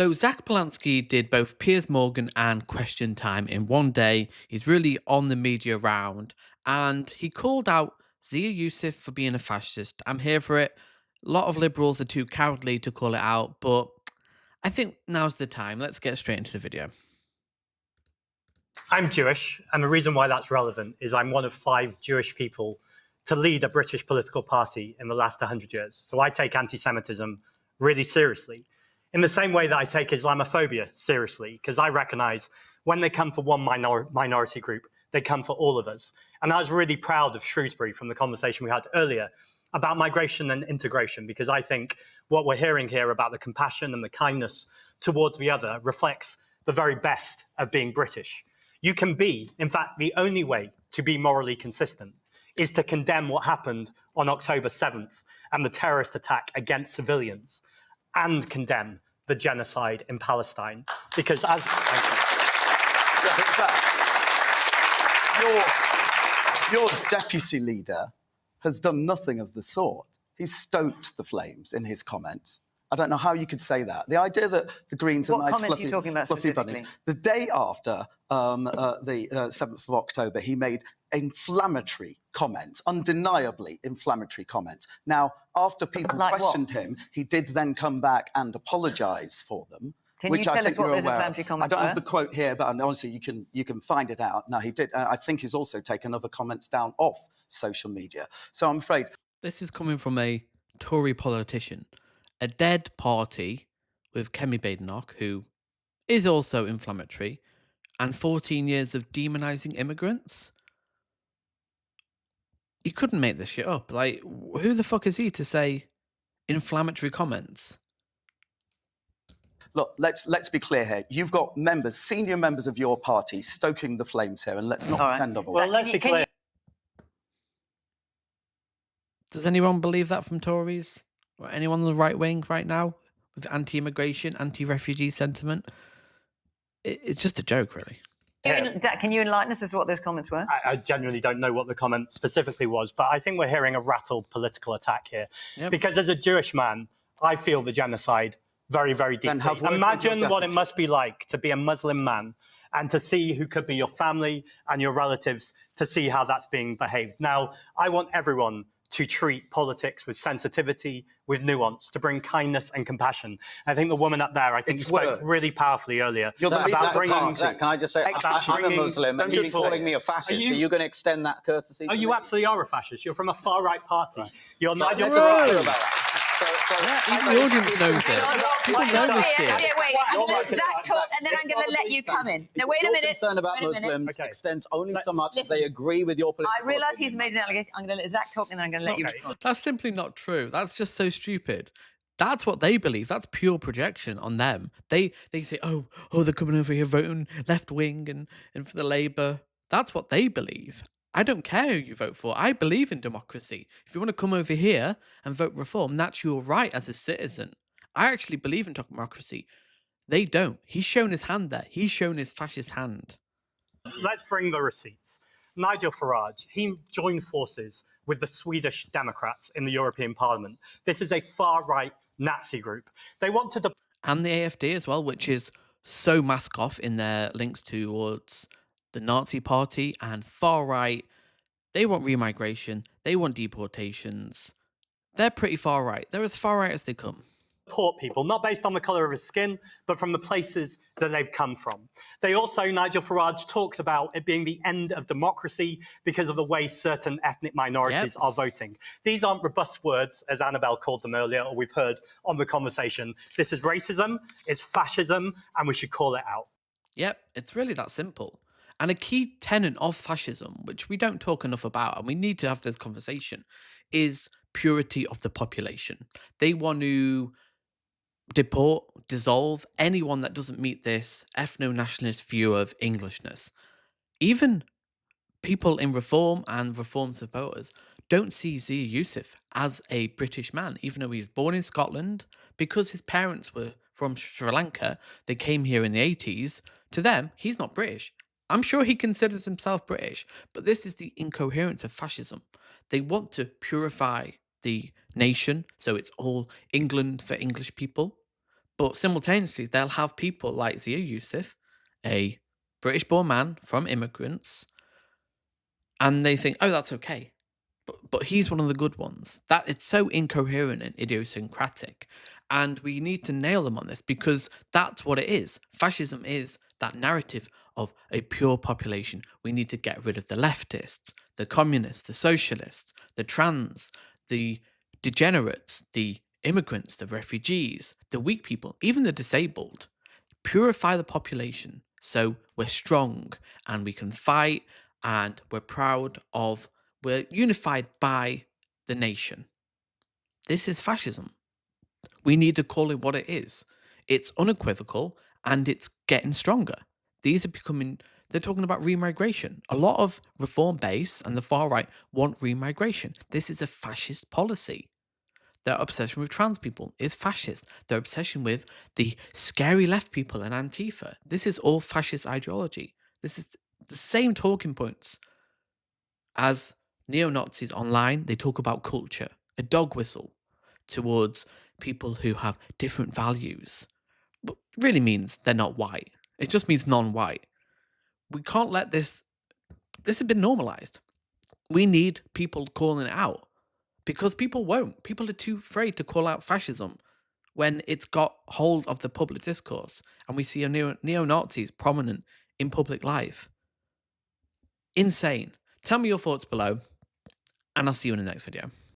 So Zack Polanski did both Piers Morgan and Question Time in one day. He's really on the media round, and he called out Zia Yusuf for being a fascist. I'm here for it. A lot of liberals are too cowardly to call it out, but I think now's the time. Let's get straight into the video. I'm Jewish, and the reason why that's relevant is I'm one of 5 Jewish people to lead a British political party in the last 100 years. So I take anti-Semitism really seriously, in the same way that I take Islamophobia seriously, because I recognize when they come for one minority group, they come for all of us. And I was really proud of Shrewsbury from the conversation we had earlier about migration and integration, because I think what we're hearing here about the compassion and the kindness towards the other reflects the very best of being British. You can be, in fact, the only way to be morally consistent is to condemn what happened on October 7th and the terrorist attack against civilians, and condemn the genocide in Palestine. Because as your deputy leader has done nothing of the sort. He's stoked the flames in his comments. I don't know how you could say that. The idea that the Greens are nice, fluffy bunnies. The day after the 7th of October, he made inflammatory comments, undeniably inflammatory comments. Now, after people questioned him, he did then come back and apologise for them. Can you tell us what those inflammatory comments were? I don't have the quote here, but honestly, you can find it out. No, he did. I think he's also taken other comments down off social media. So I'm afraid This is coming from a Tory politician, a dead party with Kemi Badenoch, who is also inflammatory, and 14 years of demonising immigrants. You couldn't make this shit up. Like, who the fuck is he to say inflammatory comments? Look, let's be clear here. You've got members, senior members of your party, stoking the flames here, and let's not pretend otherwise. Well, let's be clear. Does anyone believe that from Tories? Or anyone on the right wing right now with anti-immigration, anti-refugee sentiment? It's just a joke, really. Zack, can you enlighten us as to what those comments were? I genuinely don't know what the comment specifically was, but I think we're hearing a rattled political attack here. Yep. Because as a Jewish man, I feel the genocide very, very deeply. Imagine what it must be like to be a Muslim man and to see who could be your family and your relatives, to see how that's being behaved. Now, I want everyone to treat politics with sensitivity, with nuance, to bring kindness and compassion. I think the woman up there, spoke really powerfully earlier about bringing... Zach, can I just say, I'm a Muslim, and you're calling me a fascist. Are you going to extend that courtesy to me? You absolutely are a fascist. You're from a far-right party. Right. You're not just even the audience knows it. People know this shit. Wait, let Zack talk, and then I'm going to let you come in. Now, wait a minute. Your concern about Muslims extends only so much as they agree with your political I realise he's made an allegation. I'm going to let Zack talk, and then I'm going to let you respond. That's simply not true. That's just so stupid. That's what they believe. That's pure projection on them. They say, oh, they're coming over here voting left wing and for the Labour. That's what they believe. I don't care who you vote for. I believe in democracy. If you want to come over here and vote reform, that's your right as a citizen. I actually believe in democracy. They don't. He's shown his hand there. He's shown his fascist hand. Let's bring the receipts. Nigel Farage, he joined forces with the Swedish Democrats in the European Parliament. This is a far-right Nazi group. They want to... And the AfD as well, which is so mask-off in their links towards the Nazi party and far-right. They want remigration. They want deportations. They're pretty far-right. They're as far-right as they come. Support people, not based on the colour of his skin, but from the places that they've come from. They also, Nigel Farage talked about it being the end of democracy because of the way certain ethnic minorities are voting. These aren't robust words, as Annabelle called them earlier, or we've heard on the conversation. This is racism, it's fascism, and we should call it out. Yep, it's really that simple. And a key tenet of fascism, which we don't talk enough about, and we need to have this conversation, is purity of the population. They want to deport, dissolve anyone that doesn't meet this ethno-nationalist view of Englishness. Even people in Reform and Reform supporters don't see Zia Yusuf as a British man, even though he was born in Scotland. Because his parents were from Sri Lanka, they came here in the 80s. To them, he's not British. I'm sure he considers himself British, but this is the incoherence of fascism. They want to purify the nation, so it's all England for English people. But simultaneously, they'll have people like Zia Yusuf, a British-born man from immigrants, and they think, oh, that's okay. But he's one of the good ones. That it's so incoherent and idiosyncratic. And we need to nail them on this because that's what it is. Fascism is that narrative of a pure population. We need to get rid of the leftists, the communists, the socialists, the trans, the degenerates, the immigrants, the refugees, the weak people, even the disabled. Purify the population so we're strong and we can fight and we're proud of, we're unified by the nation. This is fascism. We need to call it what it is. It's unequivocal and it's getting stronger. These are becoming, they're talking about remigration. A lot of reform base and the far right want remigration. This is a fascist policy. Their obsession with trans people is fascist. Their obsession with the scary left people and Antifa. This is all fascist ideology. This is the same talking points as neo-Nazis online. They talk about culture, a dog whistle towards people who have different values. But really means they're not white. It just means non-white. We can't let this has been normalized. We need people calling it out because people won't. People are too afraid to call out fascism when it's got hold of the public discourse and we see a neo-Nazis prominent in public life. Insane. Tell me your thoughts below, and I'll see you in the next video.